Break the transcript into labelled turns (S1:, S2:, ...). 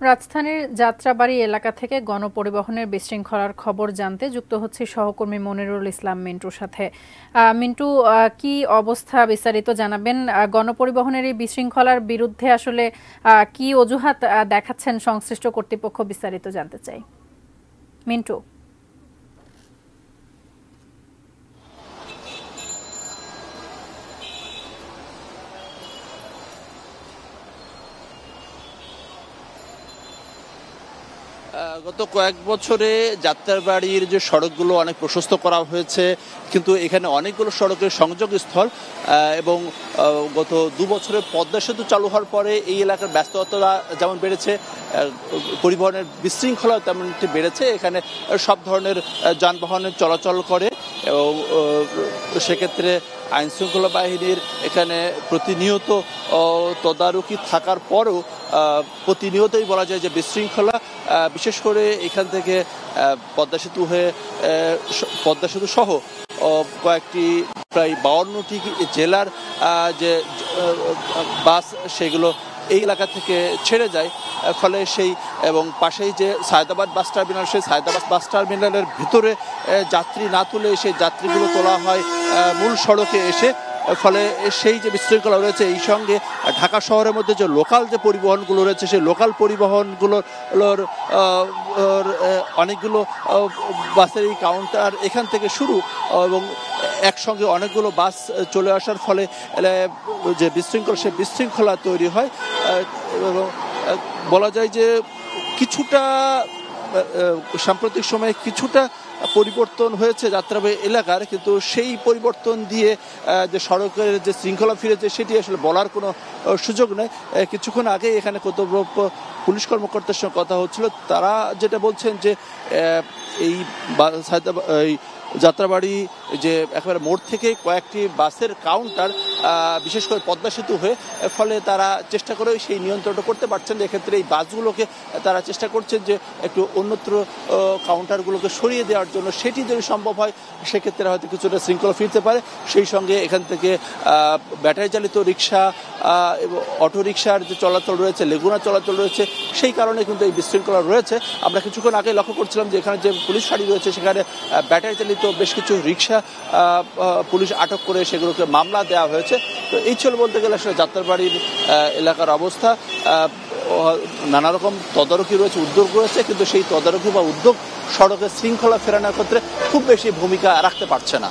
S1: রাজধানীর যাত্রাবাড়ি এলাকা থেকে গণপরিবহনের বিশৃঙ্খলার খবর জানতে যুক্ত হচ্ছে সহকর্মী মনিরুল ইসলাম মিন্টুর সাথে। মিন্টু, কি অবস্থা বিস্তারিত জানাবেন? গণপরিবহনের এই বিশৃঙ্খলার বিরুদ্ধে আসলে কি অজুহাত দেখাচ্ছেন সংশ্লিষ্ট কর্তৃপক্ষ, বিস্তারিত জানতে চাই। মিন্টু।
S2: গত কয়েক বছরে যাত্রাবাড়ির যে সড়কগুলো অনেক প্রশস্ত করা হয়েছে, কিন্তু এখানে অনেকগুলো সড়কের সংযোগস্থল এবং গত 2 বছরে পদ্মা সেতু চালু হওয়ার পরে এই এলাকার ব্যস্ততা যেমন বেড়েছে, পরিবহনের বিশৃঙ্খলা তেমনটি বেড়েছে। এখানে সব ধরনের যানবাহনের চলাচল করে এবং সেক্ষেত্রে আইনশৃঙ্খলা বাহিনীর এখানে প্রতিনিয়ত তদারকি থাকার পরও প্রতিনিয়তই বলা যায় যে বিশৃঙ্খলা, বিশেষ করে এখান থেকে পদ্মা সেতু সহ কয়েকটি প্রায় 52টি জেলার যে বাস সেগুলো এই এলাকা থেকে ছেড়ে যায়। ফলে এবং পাশেই যে সায়দাবাদ বাস টার্মিনাল, সেই সায়দাবাদ বাস টার্মিনালের ভিতরে যাত্রী না তুলে সেই যাত্রীগুলো তোলা হয় মূল সড়কে এসে। ফলে সেই যে বিশৃঙ্খলা রয়েছে, এই সঙ্গে ঢাকা শহরের মধ্যে যে লোকাল যে পরিবহনগুলো রয়েছে, সেই লোকাল পরিবহনগুলোর অনেকগুলো বাসের এই কাউন্টার এখান থেকে শুরু এবং একসঙ্গে অনেকগুলো বাস চলে আসার ফলে যে বিশৃঙ্খলা, সে বিশৃঙ্খলা তৈরি হয়। এবং বলা যায় যে কিছুটা সাম্প্রতিক সময়ে কিছুটা পরিবর্তন হয়েছে যাত্রাবাড়ি এলাকার, কিন্তু সেই পরিবর্তন দিয়ে যে সড়কের যে শৃঙ্খলা ফিরেছে সেটি আসলে বলার কোনো সুযোগ নেই। কিছুক্ষণ আগে এখানে কর্তব্যরত পুলিশ কর্মকর্তার সঙ্গে কথা হচ্ছিল, তারা যেটা বলছেন যে এই যাত্রাবাড়ি যে একেবারে মোড় থেকে কয়েকটি বাসের কাউন্টার, বিশেষ করে পদ্মা সেতু হয়ে, ফলে তারা চেষ্টা করে সেই নিয়ন্ত্রণটা করতে পারছেন। এক্ষেত্রে এই বাসগুলোকে তারা চেষ্টা করছেন যে একটু অন্যত্র কাউন্টারগুলোকে সরিয়ে দেওয়ার জন্য। সেটি যদি সম্ভব হয় সেক্ষেত্রে হয়তো কিছুটা শৃঙ্খলা ফিরতে পারে। সেই সঙ্গে এখান থেকে ব্যাটারি চালিত রিক্সা এবং অটো রিক্সার যে চলাচল রয়েছে, লেগুনা চলাচল রয়েছে, সেই কারণে কিন্তু এই বিশৃঙ্খলা রয়েছে। আমরা কিছুক্ষণ আগে লক্ষ্য করছিলাম যে এখানে যে পুলিশ ফাঁড়ি রয়েছে, সেখানে ব্যাটারি চালিত বেশ কিছু রিক্সা পুলিশ আটক করে সেগুলোকে মামলা দেওয়া হয়েছে। তো এই ছিল বলতে গেলে আসলে যাত্রাবাড়ির এলাকার অবস্থা। নানা রকম তদারকি রয়েছে, উদ্যোগ রয়েছে, কিন্তু সেই তদারকি বা উদ্যোগ সড়কের শৃঙ্খলা ফেরানোর ক্ষেত্রে খুব বেশি ভূমিকা রাখতে পারছে না।